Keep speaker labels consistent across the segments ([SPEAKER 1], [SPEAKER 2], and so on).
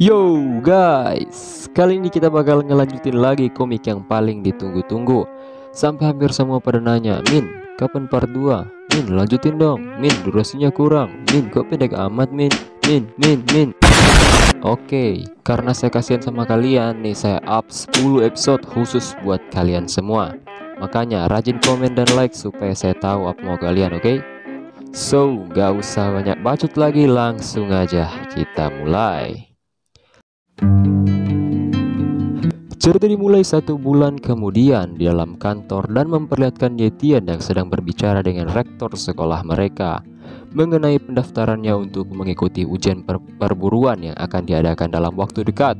[SPEAKER 1] Yo guys, kali ini kita bakal ngelanjutin lagi komik yang paling ditunggu-tunggu. Sampai hampir semua pada nanya, Min, kapan part 2? Min, lanjutin dong. Min, durasinya kurang. Min, kok pendek amat, Min? Min. Oke, karena saya kasihan sama kalian nih, saya up 10 episode khusus buat kalian semua. Makanya rajin komen dan like supaya saya tahu apa mau kalian, oke? So, gak usah banyak bacot lagi, langsung aja kita mulai. Cerita dimulai 1 bulan kemudian di dalam kantor dan memperlihatkan Yetian yang sedang berbicara dengan rektor sekolah mereka mengenai pendaftarannya untuk mengikuti ujian perburuan yang akan diadakan dalam waktu dekat.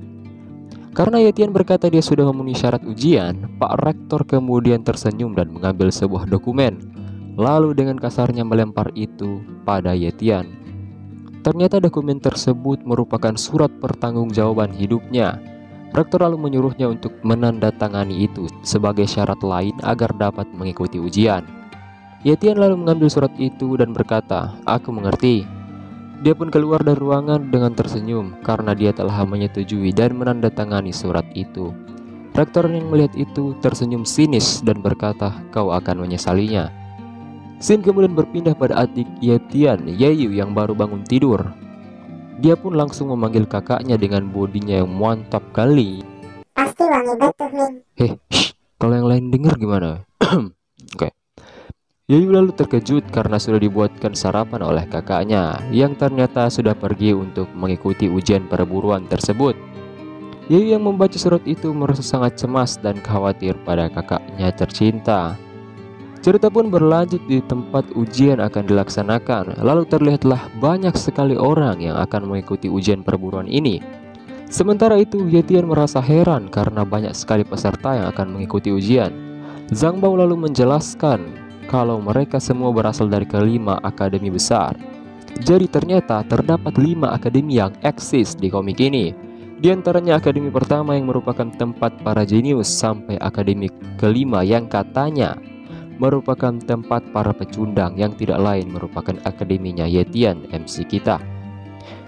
[SPEAKER 1] Karena Yetian berkata dia sudah memenuhi syarat ujian, Pak Rektor kemudian tersenyum dan mengambil sebuah dokumen, lalu dengan kasarnya melempar itu pada Yetian. Ternyata dokumen tersebut merupakan surat pertanggungjawaban hidupnya. Rektor lalu menyuruhnya untuk menandatangani itu sebagai syarat lain agar dapat mengikuti ujian. Yetian lalu mengambil surat itu dan berkata, "Aku mengerti." Dia pun keluar dari ruangan dengan tersenyum karena dia telah menyetujui dan menandatangani surat itu. Rektor yang melihat itu tersenyum sinis dan berkata, "Kau akan menyesalinya." Scene kemudian berpindah pada adik Yetian, Yeyu, yang baru bangun tidur. Dia pun langsung memanggil kakaknya dengan bodinya yang mantap kali.
[SPEAKER 2] Pasti wangi betul, Min.
[SPEAKER 1] Kalau yang lain dengar gimana? Oke. Yeyu lalu terkejut karena sudah dibuatkan sarapan oleh kakaknya yang ternyata sudah pergi untuk mengikuti ujian perburuan tersebut. Yeyu yang membaca surat itu merasa sangat cemas dan khawatir pada kakaknya tercinta. Cerita pun berlanjut di tempat ujian akan dilaksanakan. Lalu terlihatlah banyak sekali orang yang akan mengikuti ujian perburuan ini. Sementara itu Yetian merasa heran karena banyak sekali peserta yang akan mengikuti ujian. Zhang Bao lalu menjelaskan kalau mereka semua berasal dari kelima akademi besar. Jadi ternyata terdapat 5 akademi yang eksis di komik ini. Di antaranya akademi pertama yang merupakan tempat para jenius, sampai akademi kelima yang katanya merupakan tempat para pecundang yang tidak lain merupakan akademinya Yetian, MC kita.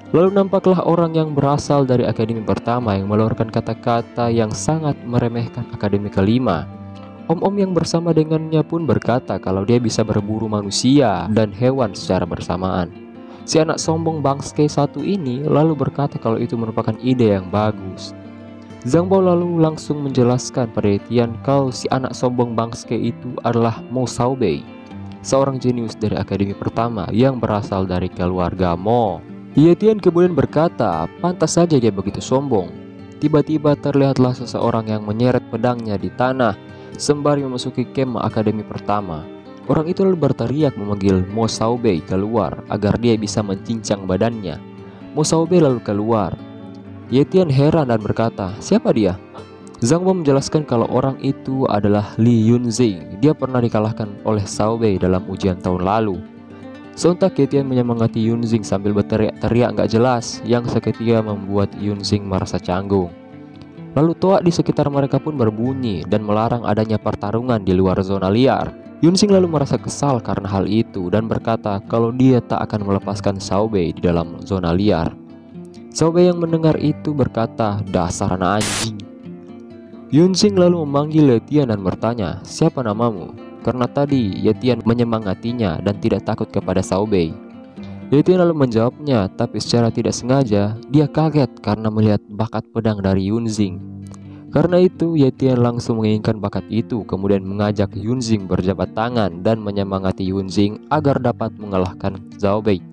[SPEAKER 1] Lalu nampaklah orang yang berasal dari akademi pertama yang mengeluarkan kata-kata yang sangat meremehkan akademi kelima. Om-om yang bersama dengannya pun berkata kalau dia bisa berburu manusia dan hewan secara bersamaan. Si anak sombong bangske satu ini lalu berkata kalau itu merupakan ide yang bagus. Zhang Bao lalu langsung menjelaskan pada Yetian kalau si anak sombong bangske itu adalah Mo Xiaobei, seorang jenius dari akademi pertama yang berasal dari keluarga Mo. Yetian kemudian berkata, pantas saja dia begitu sombong. Tiba-tiba terlihatlah seseorang yang menyeret pedangnya di tanah sembari memasuki kemah akademi pertama. Orang itu lalu berteriak memanggil Mo Xiaobei keluar agar dia bisa mencincang badannya. Mo Xiaobei lalu keluar. Yetian heran dan berkata, "Siapa dia?" Zhang Bao menjelaskan kalau orang itu adalah Li Yunxing. Dia pernah dikalahkan oleh Xiaobei dalam ujian tahun lalu. Sontak Yetian menyemangati Yunxing sambil berteriak-teriak gak jelas yang seketika membuat Yunxing merasa canggung. Lalu toa di sekitar mereka pun berbunyi dan melarang adanya pertarungan di luar zona liar. Yunxing lalu merasa kesal karena hal itu dan berkata kalau dia tak akan melepaskan Xiaobei di dalam zona liar. Xiaobei yang mendengar itu berkata, "Dasar anak anjing." Yunxing lalu memanggil Yetian dan bertanya, "Siapa namamu?" Karena tadi Yetian menyemangatinya dan tidak takut kepada Xiaobei. Yetian lalu menjawabnya, tapi secara tidak sengaja dia kaget karena melihat bakat pedang dari Yunxing. Karena itu Yetian langsung menginginkan bakat itu, kemudian mengajak Yunxing berjabat tangan dan menyemangati Yunxing agar dapat mengalahkan Xiaobei.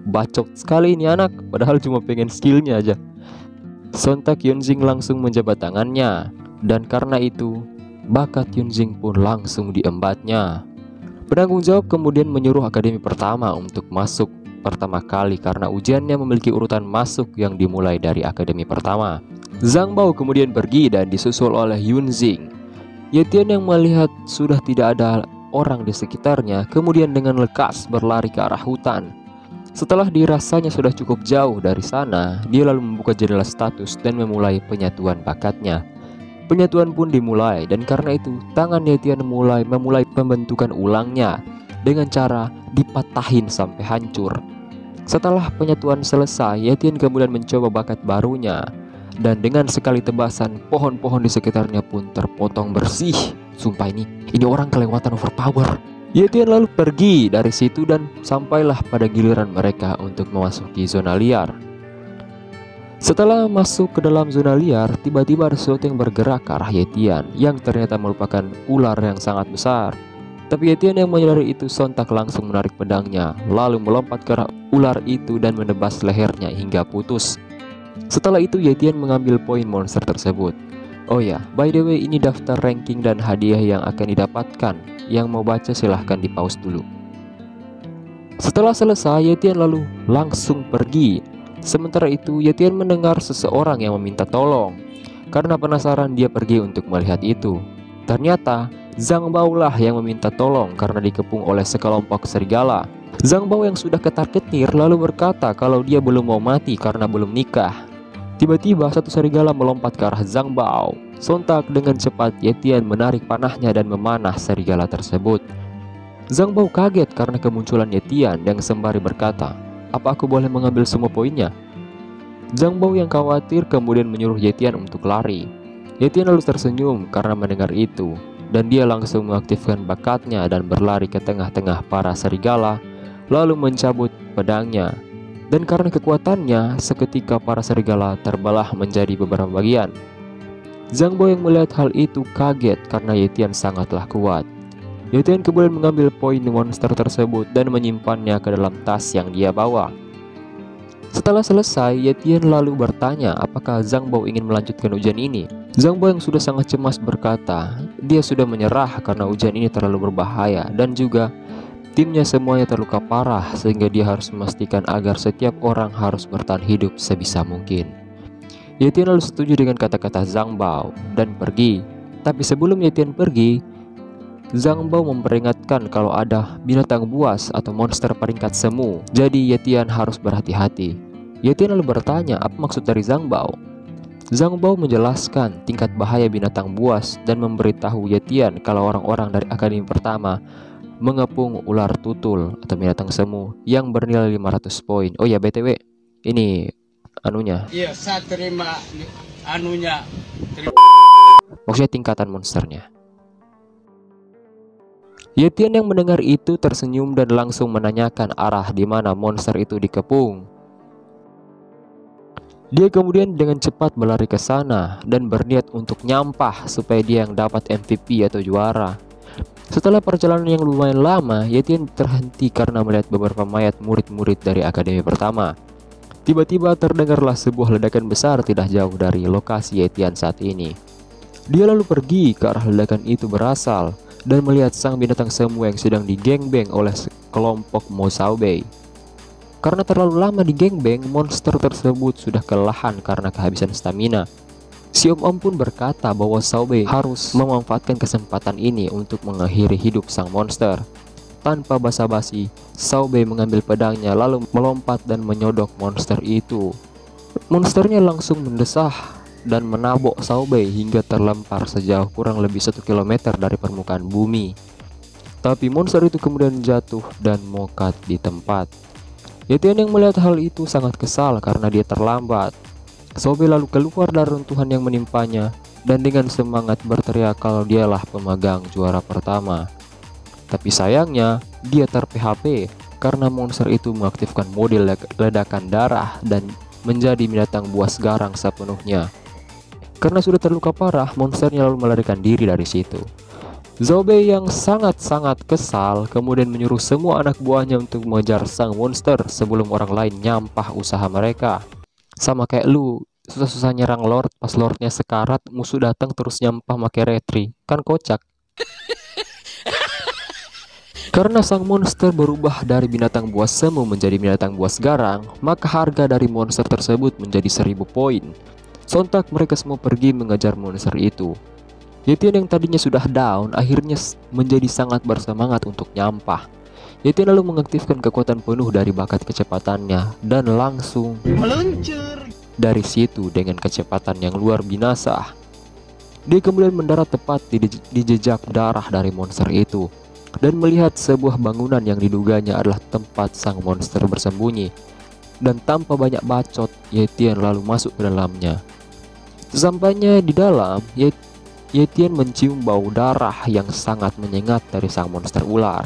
[SPEAKER 1] Bacot sekali ini anak, padahal cuma pengen skillnya aja. Sontak Yunxing langsung menjabat tangannya, dan karena itu bakat Yunxing pun langsung diembatnya. Penanggung jawab kemudian menyuruh akademi pertama untuk masuk pertama kali karena ujiannya memiliki urutan masuk yang dimulai dari akademi pertama. Zhang Bao kemudian pergi dan disusul oleh Yunxing. Yetian yang melihat sudah tidak ada orang di sekitarnya kemudian dengan lekas berlari ke arah hutan. Setelah dirasanya sudah cukup jauh dari sana, dia lalu membuka jendela status dan memulai penyatuan bakatnya. Penyatuan pun dimulai dan karena itu tangan Yetian memulai pembentukan ulangnya dengan cara dipatahin sampai hancur. Setelah penyatuan selesai, Yetian kemudian mencoba bakat barunya. Dan dengan sekali tebasan, pohon-pohon di sekitarnya pun terpotong bersih. Sumpah ini orang kelewatan overpower. Yetian lalu pergi dari situ dan sampailah pada giliran mereka untuk memasuki zona liar. Setelah masuk ke dalam zona liar, tiba-tiba ada sesuatu yang bergerak ke arah Yetian, yang ternyata merupakan ular yang sangat besar. Tapi Yetian yang menyadari itu sontak langsung menarik pedangnya, lalu melompat ke arah ular itu dan menebas lehernya hingga putus. Setelah itu Yetian mengambil poin monster tersebut. Oh ya, by the way, ini daftar ranking dan hadiah yang akan didapatkan. Yang mau baca silahkan di pause dulu. Setelah selesai, Yetian lalu langsung pergi. Sementara itu Yetian mendengar seseorang yang meminta tolong. Karena penasaran dia pergi untuk melihat itu. Ternyata Zhang Bao lah yang meminta tolong karena dikepung oleh sekelompok serigala. Zhang Bao yang sudah ketar-ketir lalu berkata kalau dia belum mau mati karena belum nikah. Tiba-tiba satu serigala melompat ke arah Zhang Bao. Sontak dengan cepat Yetian menarik panahnya dan memanah serigala tersebut. Zhang Bao kaget karena kemunculan Yetian yang sembari berkata, "Apa aku boleh mengambil semua poinnya?" Zhang Bao yang khawatir kemudian menyuruh Yetian untuk lari. Yetian lalu tersenyum karena mendengar itu. Dan dia langsung mengaktifkan bakatnya dan berlari ke tengah-tengah para serigala, lalu mencabut pedangnya. Dan karena kekuatannya, seketika para serigala terbelah menjadi beberapa bagian. Zhang Bao yang melihat hal itu kaget karena Yetian sangatlah kuat. Yetian kemudian mengambil poin monster tersebut dan menyimpannya ke dalam tas yang dia bawa. Setelah selesai, Yetian lalu bertanya apakah Zhang Bao ingin melanjutkan ujian ini. Zhang Bao yang sudah sangat cemas berkata, dia sudah menyerah karena ujian ini terlalu berbahaya dan juga timnya semuanya terluka parah sehingga dia harus memastikan agar setiap orang harus bertahan hidup sebisa mungkin. Yetian lalu setuju dengan kata-kata Zhang Bao dan pergi. Tapi sebelum Yetian pergi, Zhang Bao memperingatkan kalau ada binatang buas atau monster peringkat semu. Jadi Yetian harus berhati-hati. Yetian lalu bertanya apa maksud dari Zhang Bao. Zhang Bao menjelaskan tingkat bahaya binatang buas dan memberitahu Yetian kalau orang-orang dari akademi pertama mengepung ular tutul atau binatang semu yang bernilai 500 poin. Oh ya, BTW, ini anunya.
[SPEAKER 3] Iya, saya terima anunya.
[SPEAKER 1] Maksudnya tingkatan monsternya. Yetian yang mendengar itu tersenyum dan langsung menanyakan arah di mana monster itu dikepung. Dia kemudian dengan cepat berlari ke sana dan berniat untuk nyampah supaya dia yang dapat MVP atau juara. Setelah perjalanan yang lumayan lama, Yetian terhenti karena melihat beberapa mayat murid-murid dari akademi pertama. Tiba-tiba terdengarlah sebuah ledakan besar tidak jauh dari lokasi Yetian saat ini. Dia lalu pergi ke arah ledakan itu berasal dan melihat sang binatang semu yang sedang digengbeng oleh kelompok Mo Xiaobei. Karena terlalu lama digengbeng, monster tersebut sudah kelelahan karena kehabisan stamina. Si Om pun berkata bahwa Xiaobei harus memanfaatkan kesempatan ini untuk mengakhiri hidup sang monster. Tanpa basa-basi, Xiaobei mengambil pedangnya lalu melompat dan menyodok monster itu. Monsternya langsung mendesah dan menabok Xiaobei hingga terlempar sejauh kurang lebih 1 km dari permukaan bumi. Tapi monster itu kemudian jatuh dan mokat di tempat. Yetian yang melihat hal itu sangat kesal karena dia terlambat. Xiaobei lalu keluar dari runtuhan yang menimpanya dan dengan semangat berteriak kalau dialah pemegang juara pertama. Tapi sayangnya dia ter-PHP karena monster itu mengaktifkan mode ledakan darah dan menjadi binatang buas garang sepenuhnya. Karena sudah terluka parah, monsternya lalu melarikan diri dari situ. Xiaobei yang sangat-sangat kesal kemudian menyuruh semua anak buahnya untuk mengejar sang monster sebelum orang lain nyampah usaha mereka. Sama kayak lu, susah-susah nyerang Lord, pas Lordnya sekarat, musuh datang terus nyampah make retri. Kan kocak. Karena sang monster berubah dari binatang buas semu menjadi binatang buas garang, maka harga dari monster tersebut menjadi 1000 poin. Sontak mereka semua pergi mengejar monster itu. Yetian yang tadinya sudah down akhirnya menjadi sangat bersemangat untuk nyampah. Yetian lalu mengaktifkan kekuatan penuh dari bakat kecepatannya dan langsung
[SPEAKER 3] Meluncur
[SPEAKER 1] dari situ dengan kecepatan yang luar binasa. Dia kemudian mendarat tepat di jejak darah dari monster itu dan melihat sebuah bangunan yang diduganya adalah tempat sang monster bersembunyi. dan tanpa banyak bacot, Yetian lalu masuk ke dalamnya. Sesampainya di dalam, Yetian mencium bau darah yang sangat menyengat dari sang monster ular.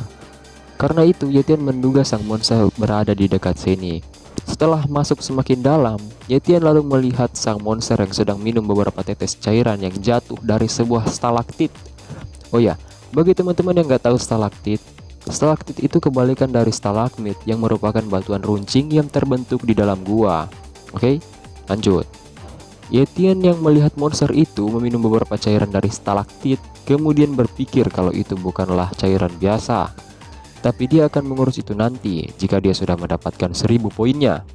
[SPEAKER 1] Karena itu, Yetian menduga sang monster berada di dekat sini. Setelah masuk semakin dalam, Yetian lalu melihat sang monster yang sedang minum beberapa tetes cairan yang jatuh dari sebuah stalaktit. Oh ya, bagi teman-teman yang nggak tahu stalaktit itu kebalikan dari stalagmit yang merupakan batuan runcing yang terbentuk di dalam gua. Oke, lanjut. Yetian yang melihat monster itu meminum beberapa cairan dari stalaktit, kemudian berpikir kalau itu bukanlah cairan biasa, tapi dia akan mengurus itu nanti jika dia sudah mendapatkan 1000 poinnya.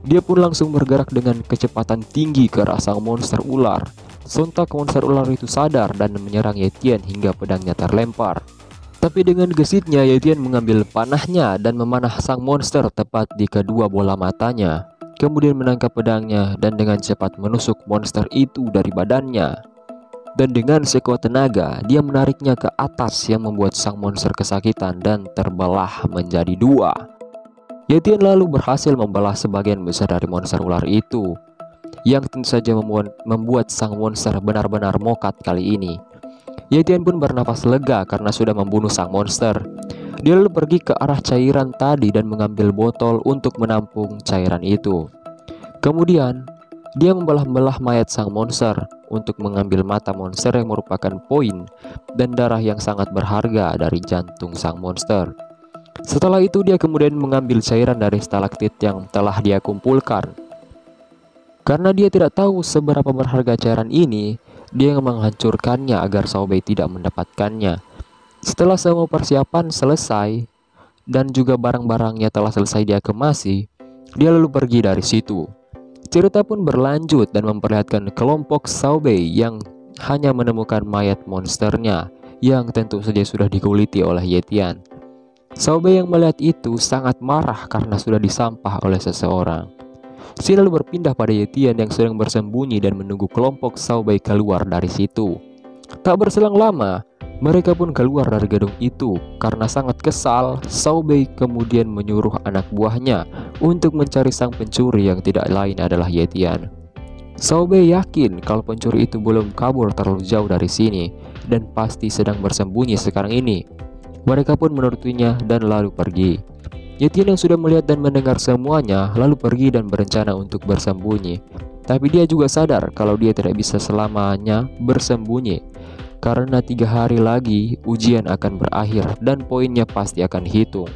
[SPEAKER 1] Dia pun langsung bergerak dengan kecepatan tinggi ke arah sang monster ular. Sontak monster ular itu sadar dan menyerang Yetian hingga pedangnya terlempar. Tapi dengan gesitnya, Yetian mengambil panahnya dan memanah sang monster tepat di kedua bola matanya. Kemudian menangkap pedangnya dan dengan cepat menusuk monster itu dari badannya. Dan dengan sekuat tenaga, dia menariknya ke atas yang membuat sang monster kesakitan dan terbelah menjadi 2. Yetian lalu berhasil membelah sebagian besar dari monster ular itu, yang tentu saja membuat sang monster benar-benar mokat kali ini. Yetian pun bernapas lega karena sudah membunuh sang monster. Dia lalu pergi ke arah cairan tadi dan mengambil botol untuk menampung cairan itu. Kemudian, dia membelah-belah mayat sang monster untuk mengambil mata monster yang merupakan poin dan darah yang sangat berharga dari jantung sang monster. Setelah itu, dia kemudian mengambil cairan dari stalaktit yang telah dia kumpulkan. Karena dia tidak tahu seberapa berharga cairan ini, dia menghancurkannya agar Xiaobei tidak mendapatkannya. Setelah semua persiapan selesai dan juga barang-barangnya telah selesai dia kemasi, dia lalu pergi dari situ. Cerita pun berlanjut dan memperlihatkan kelompok Xiaobei yang hanya menemukan mayat monsternya yang tentu saja sudah dikuliti oleh Yetian. Xiaobei yang melihat itu sangat marah karena sudah disampah oleh seseorang. Si lalu berpindah pada Yetian yang sedang bersembunyi dan menunggu kelompok Xiaobei keluar dari situ. Tak berselang lama, mereka pun keluar dari gedung itu. Karena sangat kesal, Xiaobei kemudian menyuruh anak buahnya untuk mencari sang pencuri yang tidak lain adalah Yetian. Xiaobei yakin kalau pencuri itu belum kabur terlalu jauh dari sini dan pasti sedang bersembunyi sekarang ini. Mereka pun menurutinya dan lalu pergi. Yetian yang sudah melihat dan mendengar semuanya lalu pergi dan berencana untuk bersembunyi. Tapi dia juga sadar kalau dia tidak bisa selamanya bersembunyi, karena 3 hari lagi ujian akan berakhir dan poinnya pasti akan dihitung.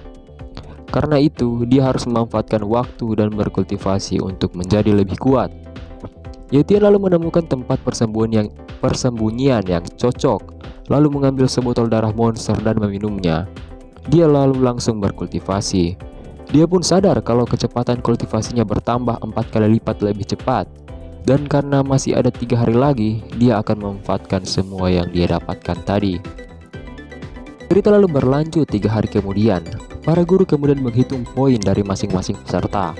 [SPEAKER 1] Karena itu dia harus memanfaatkan waktu dan berkultivasi untuk menjadi lebih kuat. Yetian lalu menemukan tempat persembunyian yang cocok, lalu mengambil sebotol darah monster dan meminumnya. Dia lalu langsung berkultivasi. Dia pun sadar kalau kecepatan kultivasinya bertambah 4 kali lipat lebih cepat. Dan karena masih ada 3 hari lagi, dia akan memanfaatkan semua yang dia dapatkan tadi. Cerita lalu berlanjut 3 hari kemudian. Para guru kemudian menghitung poin dari masing-masing peserta.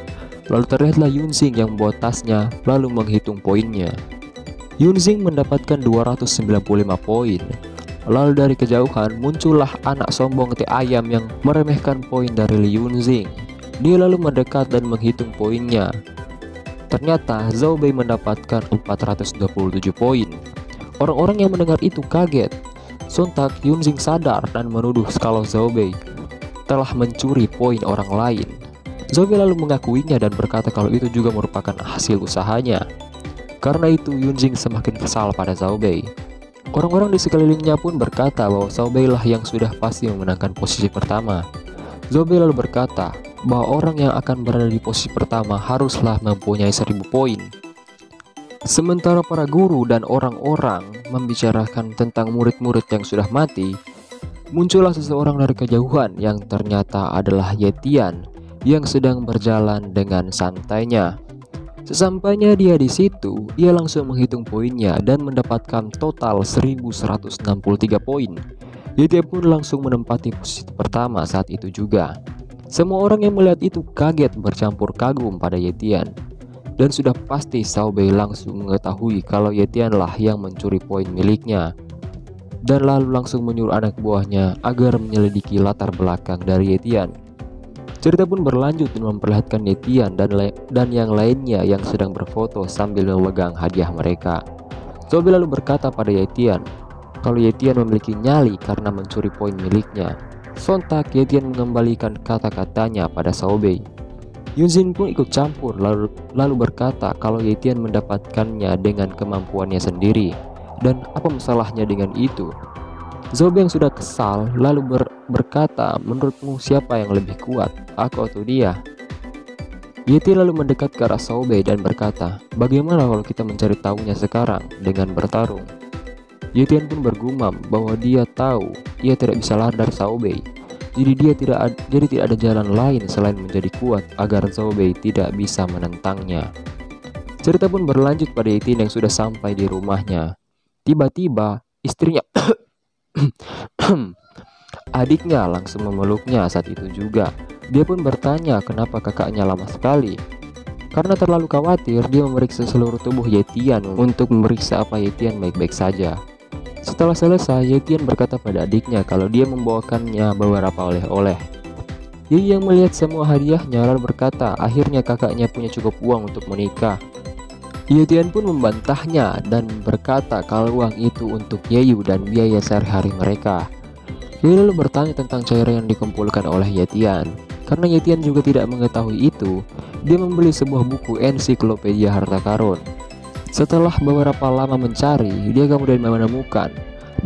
[SPEAKER 1] Lalu terlihatlah Yunxing yang membawa tasnya lalu menghitung poinnya. Yunxing mendapatkan 295 poin. Lalu dari kejauhan muncullah anak sombong teh ayam yang meremehkan poin dari Li Yunxing. Dia lalu mendekat dan menghitung poinnya. Ternyata Xiaobei mendapatkan 427 poin. Orang-orang yang mendengar itu kaget. Sontak Yunxing sadar dan menuduh kalau Xiaobei telah mencuri poin orang lain. Xiaobei lalu mengakuinya dan berkata kalau itu juga merupakan hasil usahanya. Karena itu Yunxing semakin kesal pada Xiaobei. Orang-orang di sekelilingnya pun berkata bahwa Xiaobei lah yang sudah pasti memenangkan posisi pertama. Xiaobei lalu berkata bahwa orang yang akan berada di posisi pertama haruslah mempunyai 1000 poin. Sementara para guru dan orang-orang membicarakan tentang murid-murid yang sudah mati, muncullah seseorang dari kejauhan yang ternyata adalah Yetian yang sedang berjalan dengan santainya. Sesampainya dia di situ, dia langsung menghitung poinnya dan mendapatkan total 1163 poin. Yetian pun langsung menempati posisi pertama saat itu juga. Semua orang yang melihat itu kaget bercampur kagum pada Yetian. Dan sudah pasti Xiaobei langsung mengetahui kalau Yetian lah yang mencuri poin miliknya. Dan lalu langsung menyuruh anak buahnya agar menyelidiki latar belakang dari Yetian. Cerita pun berlanjut dan memperlihatkan Yetian dan yang lainnya yang sedang berfoto sambil memegang hadiah mereka. Zhao Bei lalu berkata pada Yetian kalau Yetian memiliki nyali karena mencuri poin miliknya. Sontak Yetian mengembalikan kata-katanya pada Zhao Bei. Yunjin pun ikut campur lalu berkata kalau Yetian mendapatkannya dengan kemampuannya sendiri dan apa masalahnya dengan itu. Zhao Bei yang sudah kesal lalu berkata, menurutmu siapa yang lebih kuat, aku atau dia? Yetian lalu mendekat ke arah Zhao Bei dan berkata, bagaimana kalau kita mencari tahunya sekarang dengan bertarung? Yetian pun bergumam bahwa dia tahu ia tidak bisa lari dari Zhao Bei, jadi tidak ada jalan lain selain menjadi kuat agar Zhao Bei tidak bisa menentangnya. Cerita pun berlanjut pada Yetian yang sudah sampai di rumahnya. Tiba-tiba istrinya adiknya langsung memeluknya saat itu juga. Dia pun bertanya kenapa kakaknya lama sekali. Karena terlalu khawatir, dia memeriksa seluruh tubuh Yetian untuk memeriksa apa Yetian baik-baik saja. Setelah selesai, Yetian berkata pada adiknya kalau dia membawakannya beberapa oleh-oleh. Yi yang melihat semua hadiahnya lalu berkata akhirnya kakaknya punya cukup uang untuk menikah. Yetian pun membantahnya dan berkata kalau uang itu untuk Yeyu dan biaya sehari-hari mereka. Yeyu lalu bertanya tentang cairan yang dikumpulkan oleh Yetian. Karena Yetian juga tidak mengetahui itu, dia membeli sebuah buku ensiklopedia harta karun. Setelah beberapa lama mencari, dia kemudian menemukan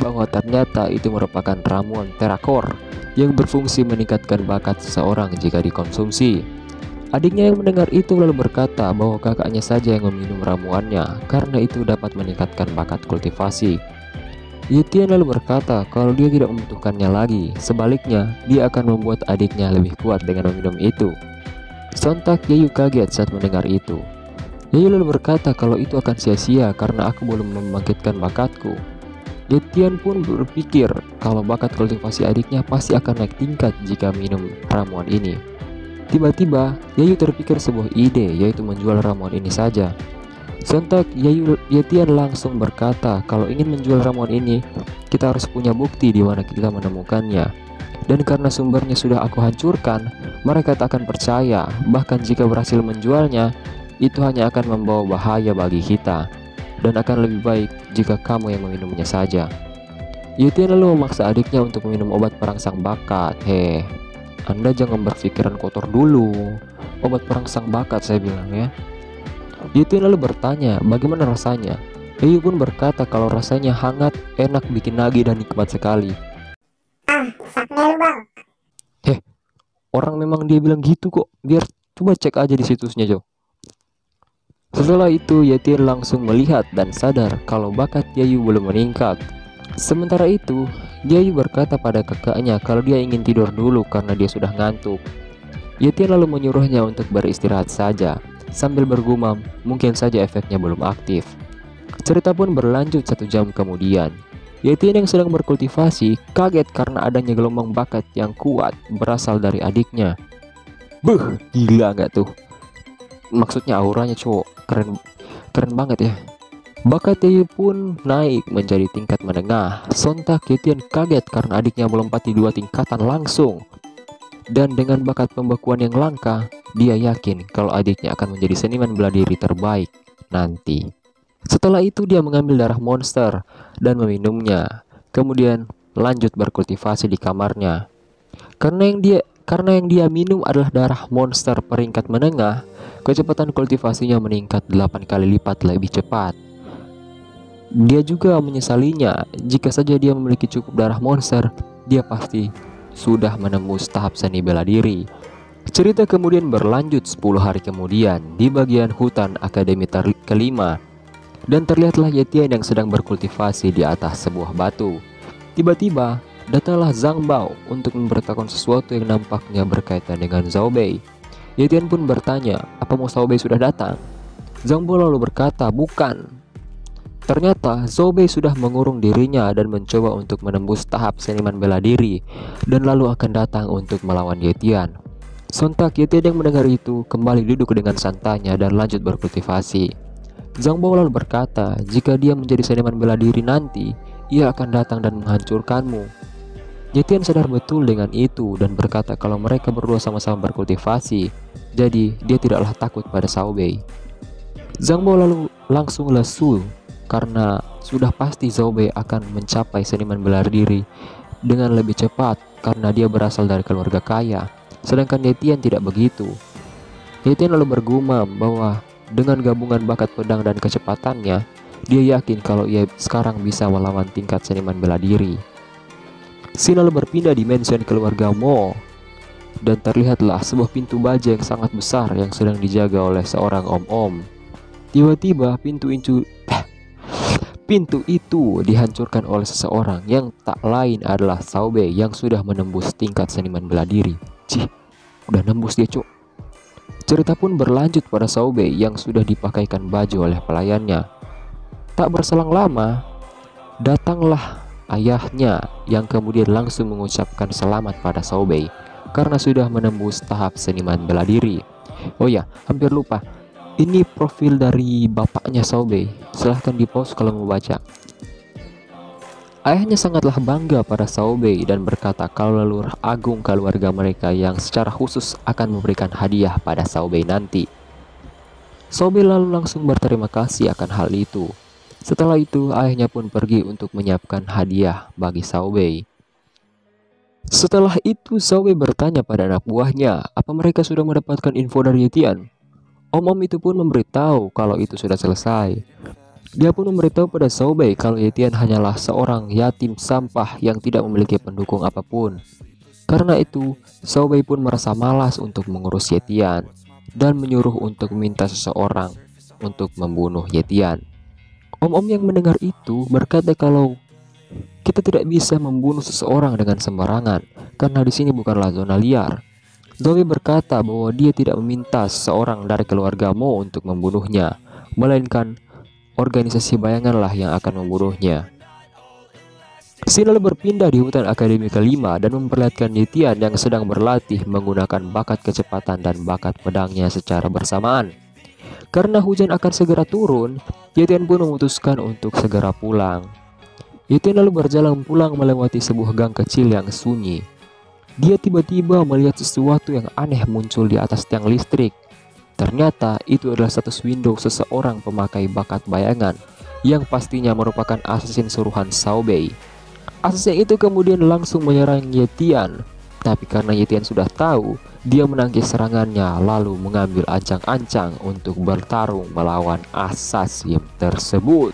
[SPEAKER 1] bahwa ternyata itu merupakan ramuan terakor yang berfungsi meningkatkan bakat seseorang jika dikonsumsi. Adiknya yang mendengar itu lalu berkata bahwa kakaknya saja yang meminum ramuannya karena itu dapat meningkatkan bakat kultivasi. Yetian lalu berkata kalau dia tidak membutuhkannya lagi, sebaliknya dia akan membuat adiknya lebih kuat dengan meminum itu. Sontak Yeyu kaget saat mendengar itu. Yeyu lalu berkata kalau itu akan sia-sia karena aku belum membangkitkan bakatku. Yetian pun berpikir kalau bakat kultivasi adiknya pasti akan naik tingkat jika minum ramuan ini. Tiba-tiba, Yeyu terpikir sebuah ide, yaitu menjual ramuan ini saja. Sontak, Yetian langsung berkata, kalau ingin menjual ramuan ini, kita harus punya bukti di mana kita menemukannya. Dan karena sumbernya sudah aku hancurkan, mereka tak akan percaya. Bahkan jika berhasil menjualnya, itu hanya akan membawa bahaya bagi kita. Dan akan lebih baik jika kamu yang meminumnya saja. Yetian lalu memaksa adiknya untuk meminum obat perangsang bakat. Anda jangan berpikiran kotor dulu. Obat perangsang bakat saya bilang ya. Yetian lalu bertanya bagaimana rasanya. Yeyu pun berkata kalau rasanya hangat, enak, bikin nagih dan nikmat sekali.
[SPEAKER 2] Saknel bang.
[SPEAKER 1] Orang memang dia bilang gitu kok. Biar coba cek aja di situsnya Jo. Setelah itu Yetian langsung melihat dan sadar kalau bakat Yeyu belum meningkat. Sementara itu, Yeyu berkata pada kakaknya kalau dia ingin tidur dulu karena dia sudah ngantuk. Yetian lalu menyuruhnya untuk beristirahat saja, sambil bergumam, mungkin saja efeknya belum aktif. Cerita pun berlanjut 1 jam kemudian. Yetian yang sedang berkultivasi kaget karena adanya gelombang bakat yang kuat berasal dari adiknya. Beuh, gila nggak tuh? Maksudnya auranya cowok, keren banget ya. Bakat Yeyu pun naik menjadi tingkat menengah. Sontak Yetian kaget karena adiknya melompati 2 tingkatan langsung. Dan dengan bakat pembekuan yang langka, dia yakin kalau adiknya akan menjadi seniman bela diri terbaik nanti. Setelah itu dia mengambil darah monster dan meminumnya. Kemudian lanjut berkultivasi di kamarnya. Karena yang dia minum adalah darah monster peringkat menengah, kecepatan kultivasinya meningkat 8 kali lipat lebih cepat. Dia juga menyesalinya. Jika saja dia memiliki cukup darah monster, dia pasti sudah menembus tahap seni bela diri. Cerita kemudian berlanjut 10 hari kemudian di bagian hutan akademi kelima. Dan terlihatlah Yetian yang sedang berkultivasi di atas sebuah batu. Tiba-tiba datanglah Zhang Bao untuk memberitakan sesuatu yang nampaknya berkaitan dengan Zhao Bei. Yetian pun bertanya, apa mau Zhao Bei sudah datang? Zhang Bao lalu berkata, bukan. Ternyata Zhao Bei sudah mengurung dirinya dan mencoba untuk menembus tahap seniman bela diri dan lalu akan datang untuk melawan Yetian. Sontak Yetian yang mendengar itu kembali duduk dengan santainya dan lanjut berkultivasi. Zhang Bao lalu berkata, jika dia menjadi seniman bela diri nanti, ia akan datang dan menghancurkanmu. Yetian sadar betul dengan itu dan berkata kalau mereka berdua sama-sama berkultivasi, jadi dia tidaklah takut pada Xiao Bei. Zhang Bo lalu langsung lesu karena sudah pasti Xiao Bei akan mencapai seniman bela diri dengan lebih cepat karena dia berasal dari keluarga kaya, sedangkan Yetian tidak begitu. Yetian lalu bergumam bahwa dengan gabungan bakat pedang dan kecepatannya, dia yakin kalau ia sekarang bisa melawan tingkat seniman bela diri. Scene lalu berpindah di mansion keluarga Mo, dan terlihatlah sebuah pintu baja yang sangat besar yang sedang dijaga oleh seorang om-om. Tiba-tiba pintu itu dihancurkan oleh seseorang yang tak lain adalah Xiao Bei yang sudah menembus tingkat seniman bela diri. Cih, udah nembus dia, cuk. Cerita pun berlanjut pada Xiao Bei yang sudah dipakaikan baju oleh pelayannya. Tak berselang lama, datanglah ayahnya yang kemudian langsung mengucapkan selamat pada Xiao Bei karena sudah menembus tahap seniman bela diri. Oh ya, hampir lupa. Ini profil dari bapaknya Xiao Bei. Silahkan di pause kalau mau baca. Ayahnya sangatlah bangga pada Xiao Bei dan berkata kalau leluhur agung keluarga mereka yang secara khusus akan memberikan hadiah pada Xiao Bei nanti. Xiao Bei lalu langsung berterima kasih akan hal itu. Setelah itu, ayahnya pun pergi untuk menyiapkan hadiah bagi Xiao Bei. Setelah itu, Xiao Bei bertanya pada anak buahnya, apa mereka sudah mendapatkan info dari Yetian? Om-om itu pun memberitahu kalau itu sudah selesai. Dia pun memberitahu pada Xiao Bei kalau Yetian hanyalah seorang yatim sampah yang tidak memiliki pendukung apapun. Karena itu, Xiao Bei pun merasa malas untuk mengurus Yetian dan menyuruh untuk meminta seseorang untuk membunuh Yetian. Om-om yang mendengar itu berkata kalau kita tidak bisa membunuh seseorang dengan sembarangan karena di sini bukanlah zona liar. Xiao Bei berkata bahwa dia tidak meminta seseorang dari keluarga Mo untuk membunuhnya, melainkan organisasi bayanganlah yang akan membunuhnya. Scene lalu berpindah di hutan akademi kelima dan memperlihatkan Yetian yang sedang berlatih menggunakan bakat kecepatan dan bakat pedangnya secara bersamaan. Karena hujan akan segera turun, Yetian pun memutuskan untuk segera pulang. Yetian lalu berjalan pulang melewati sebuah gang kecil yang sunyi. Dia tiba-tiba melihat sesuatu yang aneh muncul di atas tiang listrik. Ternyata itu adalah status window seseorang pemakai bakat bayangan yang pastinya merupakan assassin suruhan Xiao Bei. Assassin itu kemudian langsung menyerang Yetian. Tapi karena Yetian sudah tahu, dia menangkis serangannya lalu mengambil ancang-ancang untuk bertarung melawan assassin tersebut.